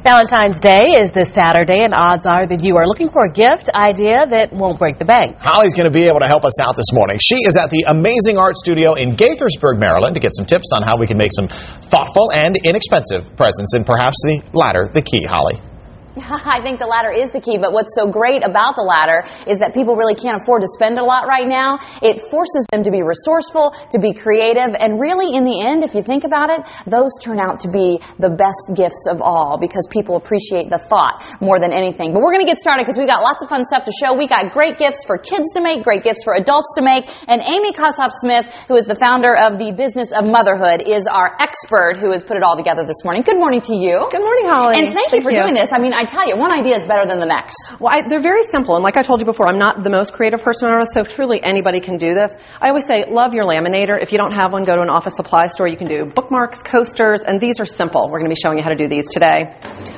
Valentine's Day is this Saturday, and odds are that you are looking for a gift idea that won't break the bank. Holly's going to be able to help us out this morning. She is at the Amazing Art Studio in Gaithersburg, Maryland, to get some tips on how we can make some thoughtful and inexpensive presents, and perhaps the latter, the key, Holly. I think the latter is the key, but what's so great about the latter is that people really can't afford to spend a lot right now. It forces them to be resourceful, to be creative, and really in the end, if you think about it, those turn out to be the best gifts of all because people appreciate the thought more than anything. But we're going to get started because we got lots of fun stuff to show. We got great gifts for kids to make, great gifts for adults to make, and Amy Kossoff-Smith, who is the founder of the Business of Motherhood, is our expert who has put it all together this morning. Good morning to you. Good morning, Holly. And thank you for doing this. I mean, I tell you, one idea is better than the next. Well, they're very simple, and like I told you before, I'm not the most creative person on earth, so truly anybody can do this. I always say, love your laminator. If you don't have one, go to an office supply store. You can do bookmarks, coasters, and these are simple. We're going to be showing you how to do these today,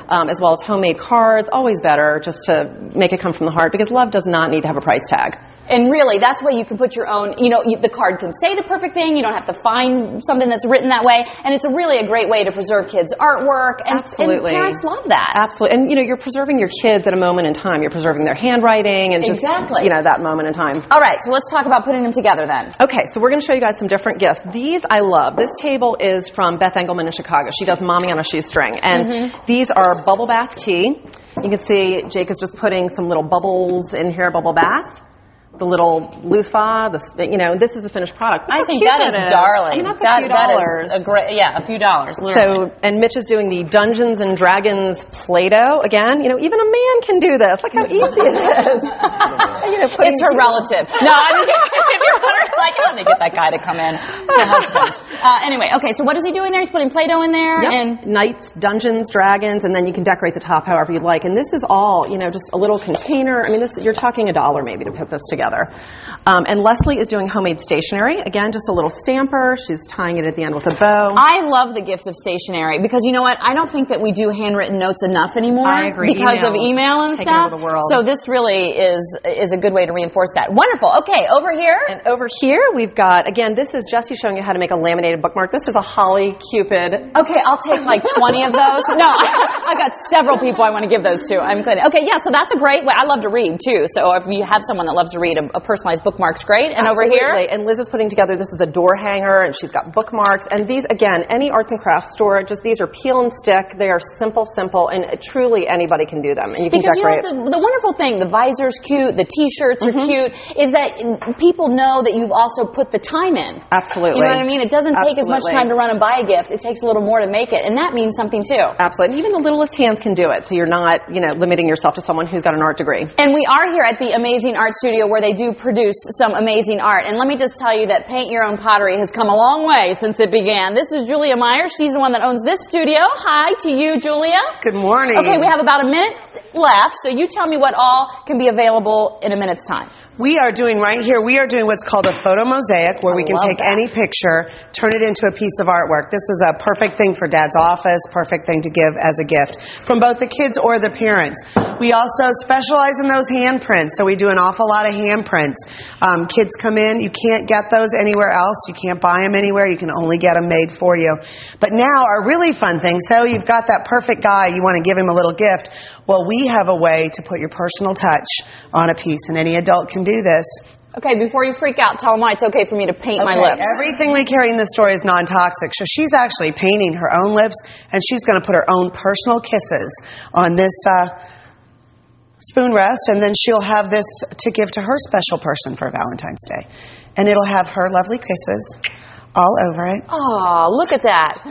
as well as homemade cards. Always better just to make it come from the heart, because love does not need to have a price tag. And really, that's why you can put your own, the card can say the perfect thing. You don't have to find something that's written that way. And it's really a great way to preserve kids' artwork. And, Absolutely. And parents love that. Absolutely. And, you're preserving your kids at a moment in time. You're preserving their handwriting and just, that moment in time. All right. So let's talk about putting them together then. Okay. So we're going to show you guys some different gifts. These I love. This table is from Beth Engelman in Chicago. She does Mommy on a Shoestring. And these are bubble bath tea. You can see Jake is just putting some little bubbles in here, bubble bath. The little loofah, this is the finished product. I think that is darling. I mean, that's a few dollars. That is a few dollars. Literally. So, and Mitch is doing the Dungeons and Dragons Play-Doh. Again, even a man can do this. Look how easy it is. It's her relative. No, I mean, if you're like, let me get that guy to come in. Anyway, okay, so what is he doing there? He's putting Play-Doh in there? Yep. And Knights, Dungeons, Dragons, and then you can decorate the top however you'd like. And this is all, just a little container. I mean, you're talking $1 maybe to put this together. And Leslie is doing homemade stationery. Again, just a little stamper. She's tying it at the end with a bow. I love the gift of stationery because you know what? I don't think that we do handwritten notes enough anymore. I agree. Because of email and stuff. Over the world. So this really is a good way to reinforce that. Wonderful. Okay, over here. And over here we've got, again, this is Jessie showing you how to make a laminated bookmark. This is a Holly Cupid. Okay, I'll take like 20 of those. No, I got several people I want to give those to. I'm good. Okay, yeah, so that's a great way. I love to read too. So if you have someone that loves to read, a personalized bookmark's great. And Absolutely. Over here? And Liz is putting together, this is a door hanger, and she's got bookmarks. And these, again, any arts and crafts store, these are peel and stick. They are simple, and truly anybody can do them. And you can decorate. Because the wonderful thing, the visor's cute, the T-shirts are cute, is that people know that you've also put the time in. Absolutely. You know what I mean? It doesn't take as much time to run and buy a gift. It takes a little more to make it, and that means something too. Absolutely. And even the littlest hands can do it, so you're not, limiting yourself to someone who's got an art degree. And we are here at the Amazing Art Studio where they do produce some amazing art. And let me just tell you that Paint Your Own Pottery has come a long way since it began. This is Julia Myers. She's the one that owns this studio. Hi to you, Julia. Good morning. Okay, we have about a minute left, so you tell me what all can be available in a minute's time. We are doing what's called a photo mosaic, where we can take any picture, turn it into a piece of artwork. This is a perfect thing for Dad's office, perfect thing to give as a gift from both the kids or the parents. We also specialize in those handprints, so we do an awful lot of handprints. Kids come in, you can't get those anywhere else. You can't buy them anywhere. You can only get them made for you. But now our really fun thing, so you've got that perfect guy, you want to give him a little gift. Well, we have a way to put your personal touch on a piece, and any adult can do this. Okay, before you freak out, tell them why it's okay for me to paint my lips. Everything we carry in the store is non-toxic, so she's actually painting her own lips, and she's going to put her own personal kisses on this spoon rest, and then she'll have this to give to her special person for Valentine's Day. And it'll have her lovely kisses all over it. Oh, look at that.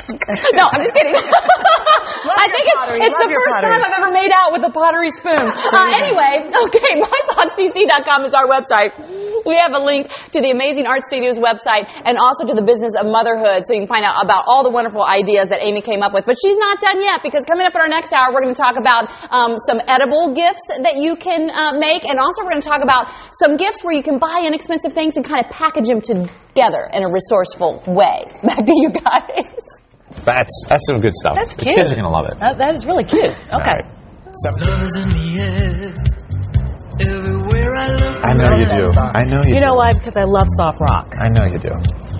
No, I'm just kidding. I think it's the first time I've ever made out with a pottery spoon. Anyway, okay, mythoughtsbc.com is our website. We have a link to the Amazing Art Studio's website and also to the Business of Motherhood, so you can find out about all the wonderful ideas that Amy came up with. But she's not done yet, because coming up in our next hour, we're going to talk about some edible gifts that you can make, and also we're going to talk about some gifts where you can buy inexpensive things and kind of package them together in a resourceful way. Back to you guys. That's some good stuff. That's cute. The kids are going to love it. That is really cute. Okay. I know you do. I know you do. You know why? Because I love soft rock. I know you do.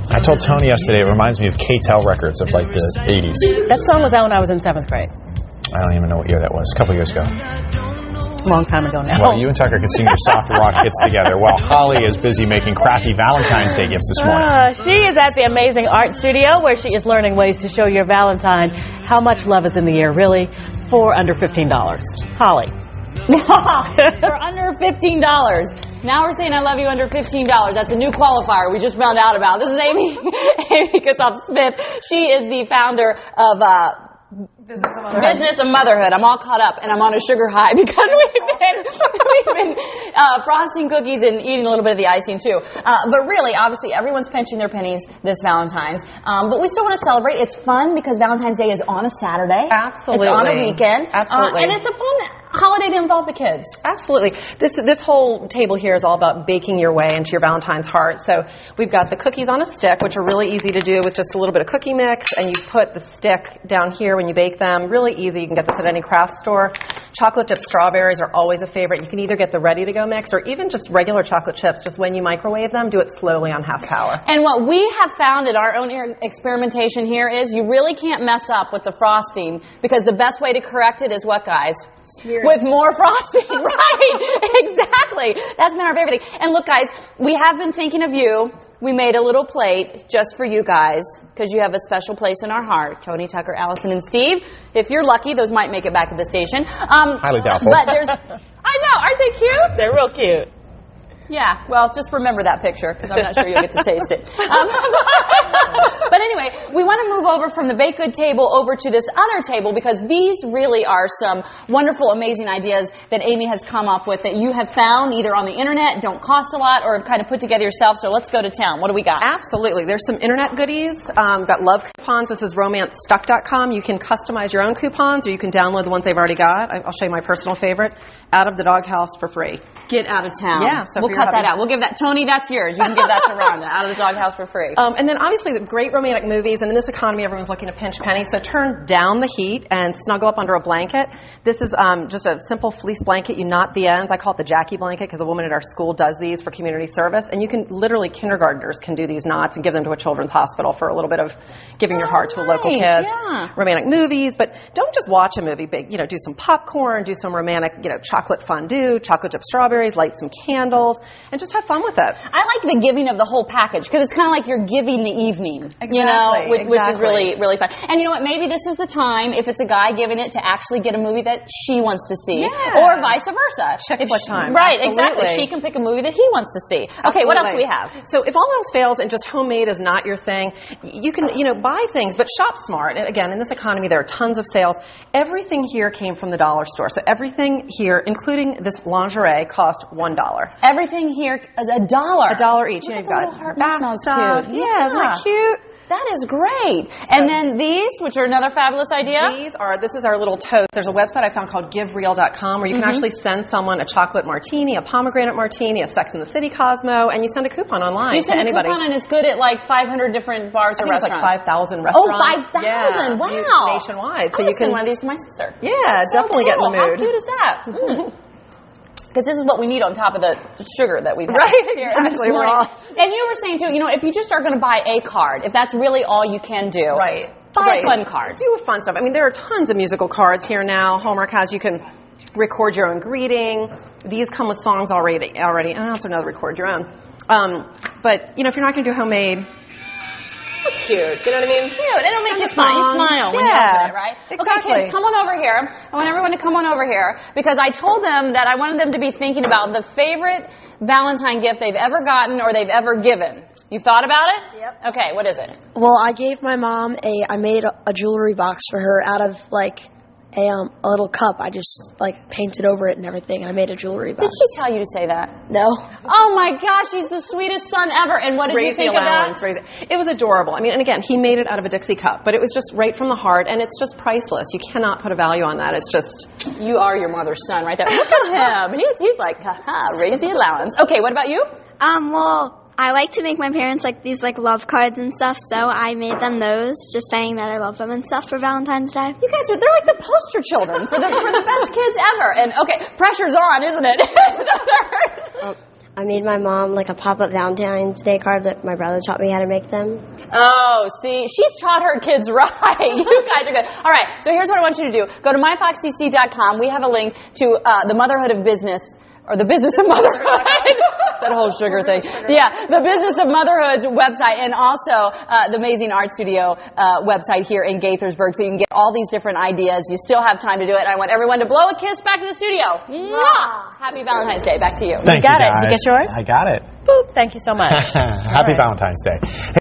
I told Tony yesterday it reminds me of K-Tel records of like the 80s. That song was out when I was in 7th grade. I don't even know what year that was. A couple years ago. Long time ago now. Well, you and Tucker can sing your soft rock hits together while Holly is busy making crafty Valentine's Day gifts this morning. She is at the amazing art studio where she is learning ways to show your Valentine how much love is in the air, really, for under $15. Holly. For under $15. Now we're saying I love you under $15. That's a new qualifier we just found out about. This is Amy Kassoff-Smith. She is the founder of Business of Motherhood. I'm all caught up and I'm on a sugar high because we've been frosting cookies and eating a little bit of the icing too. But really, obviously, everyone's pinching their pennies this Valentine's. But we still want to celebrate. It's fun because Valentine's Day is on a Saturday. Absolutely. It's on a weekend. Absolutely. And it's a fun holiday to involve the kids. Absolutely. This whole table here is all about baking your way into your Valentine's heart. So we've got the cookies on a stick, which are really easy to do with just a little bit of cookie mix, and you put the stick down here when you bake them. Really easy. You can get this at any craft store. Chocolate chip strawberries are always a favorite. You can either get the ready-to-go mix or even just regular chocolate chips. Just when you microwave them, do it slowly on half power. And what we have found in our own experimentation here is you really can't mess up with the frosting because the best way to correct it is what, guys? With more frosting. Right. Exactly. That's been our favorite thing. And look, guys, we have been thinking of you. We made a little plate just for you guys because you have a special place in our heart. Tony, Tucker, Allison, and Steve. If you're lucky, those might make it back to the station. Highly doubtful. But there's... I know. Aren't they cute? They're real cute. Yeah, well, just remember that picture because I'm not sure you'll get to taste it. But anyway, we want to move over from the baked good table over to this other table because these really are some wonderful, amazing ideas that Amy has come up with that you have found either on the internet, don't cost a lot, or kind of put together yourself. So let's go to town. What do we got? Absolutely. There's some internet goodies. We've got love coupons. This is romancestuck.com. You can customize your own coupons or you can download the ones they've already got. I'll show you my personal favorite. Out of the doghouse for free. Get out of town. Yeah. So we'll cut that out. We'll give that, Tony, that's yours. You can give that to Rhonda. Out of the doghouse for free. And then obviously the great romantic movies, and in this economy everyone's looking to pinch pennies, so turn down the heat and snuggle up under a blanket. This is just a simple fleece blanket. You knot the ends. I call it the Jackie blanket because a woman at our school does these for community service, and you can literally, kindergartners can do these knots and give them to a children's hospital for a little bit of giving your heart to a local kid. Yeah. Romantic movies, but don't just watch a movie. Do some popcorn, do some romantic, chocolate fondue, chocolate chip strawberries, light some candles, and just have fun with it. I like the giving of the whole package because it's kind of like you're giving the evening, Exactly. which is really, really fun. And you know what? Maybe this is the time, if it's a guy giving it, to actually get a movie that she wants to see, or vice versa. Chick flick time. Right, Absolutely. exactly. She can pick a movie that he wants to see. Okay, what else do we have? So if all else fails and just homemade is not your thing, you can, buy things, but shop smart. And again, in this economy, there are tons of sales. Everything here came from the dollar store. So everything here, including this lingerie, cost $1. Everything here is $1. $1 each. Look You've at the got little heart bath smells stuff. cute. Yeah, isn't that cute? That is great. And then these, which are another fabulous idea. This is our little toast. There's a website I found called givereal.com where you can actually send someone a chocolate martini, a pomegranate martini, a Sex and the City Cosmo, and you send a coupon online you send to anybody. A coupon and it's good at like 500 different bars or restaurants. It's like 5,000 restaurants. Oh, 5,000. Yeah, Wow. Nationwide. So you can send one of these to my sister. Yeah, so definitely cool. get in the mood. How cute is that? Because this is what we need on top of the sugar that we've had here Exactly. this morning. And you were saying, too, if you just are going to buy a card, if that's really all you can do, buy a fun card. Do fun stuff. I mean, there are tons of musical cards here now. Hallmark has, you can record your own greeting. These come with songs already. Oh, it's another record your own. But, if you're not going to do homemade, that's cute. You know what I mean? Cute. It'll make you smile. You smile when you open it, right? Exactly. Okay, kids, come on over here. I want everyone to come on over here because I told them that I wanted them to be thinking about the favorite Valentine gift they've ever gotten or they've ever given. You thought about it? Yep. Okay, what is it? Well, I gave my mom I made a jewelry box for her out of a little cup. I just painted over it and everything, and I made a jewelry box. Did she tell you to say that? No. Oh my gosh, he's the sweetest son ever. And what did you think of that? It was adorable. I mean, and again, he made it out of a Dixie cup, but it was just right from the heart, and it's just priceless. You cannot put a value on that. It's just... You are your mother's son right there. Look at him. He's like, raise the allowance. Okay, what about you? Well, I like to make my parents these love cards and stuff, so I made them those, just saying that I love them and stuff for Valentine's Day. You guys they're like the poster children for the best kids ever. And okay, pressure's on, isn't it? I made my mom like a pop-up Valentine's Day card that my brother taught me how to make them. Oh, see, she's taught her kids right. You guys are good. All right, so here's what I want you to do. Go to myfoxdc.com. We have a link to the Motherhood of Business, or the Business of Motherhood. That whole sugar thing. Yeah, the Business of Motherhood's website, and also the Amazing Art Studio website here in Gaithersburg, so you can get all these different ideas. You still have time to do it. I want everyone to blow a kiss back to the studio. Mwah! Happy Valentine's Day. Back to you. Thank you, got it. guys. Did you get yours? I got it. Boop. Thank you so much. Happy Valentine's Day.